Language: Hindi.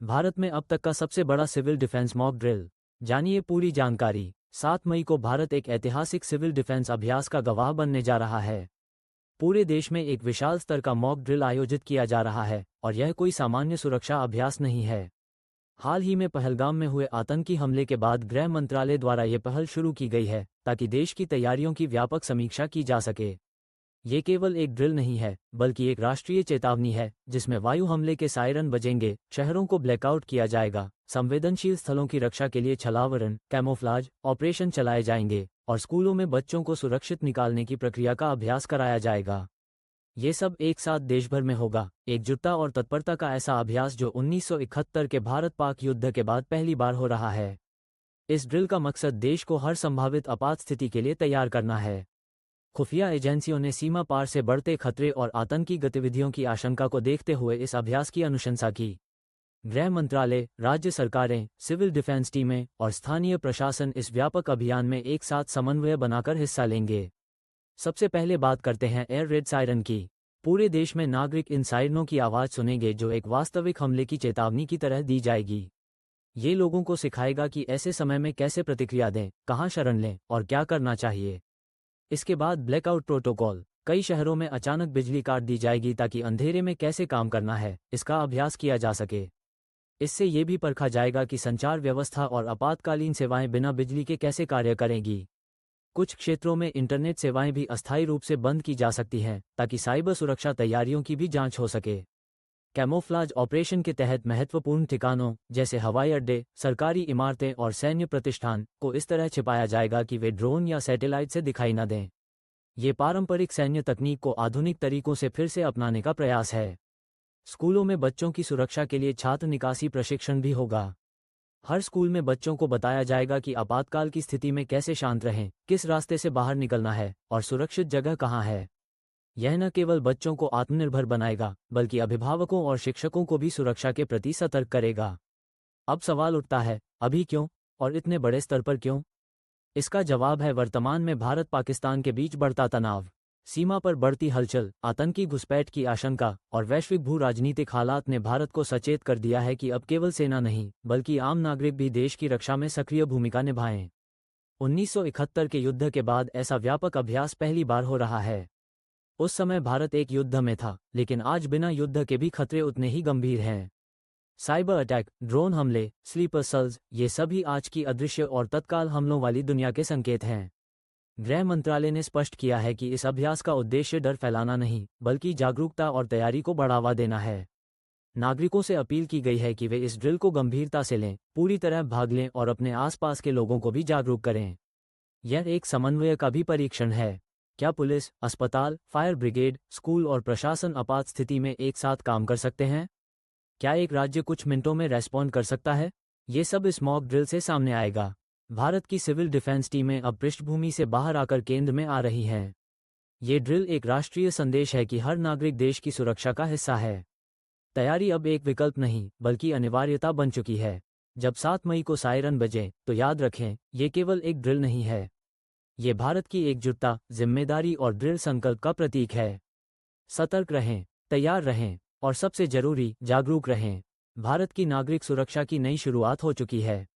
भारत में अब तक का सबसे बड़ा सिविल डिफेंस मॉक ड्रिल। जानिए पूरी जानकारी। 7 मई को भारत एक ऐतिहासिक सिविल डिफेंस अभ्यास का गवाह बनने जा रहा है। पूरे देश में एक विशाल स्तर का मॉक ड्रिल आयोजित किया जा रहा है और यह कोई सामान्य सुरक्षा अभ्यास नहीं है। हाल ही में पहलगाम में हुए आतंकी हमले के बाद गृह मंत्रालय द्वारा ये पहल शुरू की गई है ताकि देश की तैयारियों की व्यापक समीक्षा की जा सके। ये केवल एक ड्रिल नहीं है बल्कि एक राष्ट्रीय चेतावनी है जिसमें वायु हमले के सायरन बजेंगे, शहरों को ब्लैकआउट किया जाएगा, संवेदनशील स्थलों की रक्षा के लिए छलावरण कैमोफ्लाज ऑपरेशन चलाए जाएंगे और स्कूलों में बच्चों को सुरक्षित निकालने की प्रक्रिया का अभ्यास कराया जाएगा। ये सब एक साथ देशभर में होगा, एकजुटता और तत्परता का ऐसा अभ्यास जो 1971 के भारत पाक युद्ध के बाद पहली बार हो रहा है। इस ड्रिल का मकसद देश को हर संभावित आपात स्थिति के लिए तैयार करना है। खुफिया एजेंसियों ने सीमा पार से बढ़ते खतरे और आतंकी गतिविधियों की आशंका को देखते हुए इस अभ्यास की अनुशंसा की। गृह मंत्रालय, राज्य सरकारें, सिविल डिफेंस टीमें और स्थानीय प्रशासन इस व्यापक अभियान में एक साथ समन्वय बनाकर हिस्सा लेंगे। सबसे पहले बात करते हैं एयर रेड सायरन की। पूरे देश में नागरिक इन सायरनों की आवाज़ सुनेंगे जो एक वास्तविक हमले की चेतावनी की तरह दी जाएगी। ये लोगों को सिखाएगा कि ऐसे समय में कैसे प्रतिक्रिया दें, कहाँ शरण लें और क्या करना चाहिए। इसके बाद ब्लैकआउट प्रोटोकॉल। कई शहरों में अचानक बिजली काट दी जाएगी ताकि अंधेरे में कैसे काम करना है इसका अभ्यास किया जा सके। इससे ये भी परखा जाएगा कि संचार व्यवस्था और आपातकालीन सेवाएं बिना बिजली के कैसे कार्य करेंगी। कुछ क्षेत्रों में इंटरनेट सेवाएं भी अस्थायी रूप से बंद की जा सकती हैं ताकि साइबर सुरक्षा तैयारियों की भी जांच हो सके। कैमोफ्लाज ऑपरेशन के तहत महत्वपूर्ण ठिकानों जैसे हवाई अड्डे, सरकारी इमारतें और सैन्य प्रतिष्ठान को इस तरह छिपाया जाएगा कि वे ड्रोन या सैटेलाइट से दिखाई न दें। ये पारंपरिक सैन्य तकनीक को आधुनिक तरीकों से फिर से अपनाने का प्रयास है। स्कूलों में बच्चों की सुरक्षा के लिए छात्र निकासी प्रशिक्षण भी होगा। हर स्कूल में बच्चों को बताया जाएगा कि आपातकाल की स्थिति में कैसे शांत रहें, किस रास्ते से बाहर निकलना है और सुरक्षित जगह कहाँ है। यह न केवल बच्चों को आत्मनिर्भर बनाएगा बल्कि अभिभावकों और शिक्षकों को भी सुरक्षा के प्रति सतर्क करेगा। अब सवाल उठता है, अभी क्यों और इतने बड़े स्तर पर क्यों? इसका जवाब है वर्तमान में भारत पाकिस्तान के बीच बढ़ता तनाव, सीमा पर बढ़ती हलचल, आतंकी घुसपैठ की आशंका और वैश्विक भू राजनीतिक हालात ने भारत को सचेत कर दिया है कि अब केवल सेना नहीं बल्कि आम नागरिक भी देश की रक्षा में सक्रिय भूमिका निभाएं। 1971 के युद्ध के बाद ऐसा व्यापक अभ्यास पहली बार हो रहा है। उस समय भारत एक युद्ध में था, लेकिन आज बिना युद्ध के भी खतरे उतने ही गंभीर हैं। साइबर अटैक, ड्रोन हमले, स्लीपर सेल्स, ये सभी आज की अदृश्य और तत्काल हमलों वाली दुनिया के संकेत हैं। गृह मंत्रालय ने स्पष्ट किया है कि इस अभ्यास का उद्देश्य डर फैलाना नहीं बल्कि जागरूकता और तैयारी को बढ़ावा देना है। नागरिकों से अपील की गई है कि वे इस ड्रिल को गंभीरता से लें, पूरी तरह भाग लें और अपने आसपास के लोगों को भी जागरूक करें। यह एक समन्वय का भी परीक्षण है। क्या पुलिस, अस्पताल, फायर ब्रिगेड, स्कूल और प्रशासन आपात स्थिति में एक साथ काम कर सकते हैं? क्या एक राज्य कुछ मिनटों में रेस्पॉन्ड कर सकता है? ये सब इस मॉक ड्रिल से सामने आएगा। भारत की सिविल डिफेंस टीमें अब पृष्ठभूमि से बाहर आकर केंद्र में आ रही हैं। ये ड्रिल एक राष्ट्रीय संदेश है कि हर नागरिक देश की सुरक्षा का हिस्सा है। तैयारी अब एक विकल्प नहीं बल्कि अनिवार्यता बन चुकी है। जब 7 मई को सायरन बजे तो याद रखें, ये केवल एक ड्रिल नहीं है, ये भारत की एकजुटता, जिम्मेदारी और दृढ़ संकल्प का प्रतीक है। सतर्क रहें, तैयार रहें और सबसे जरूरी, जागरूक रहें। भारत की नागरिक सुरक्षा की नई शुरुआत हो चुकी है।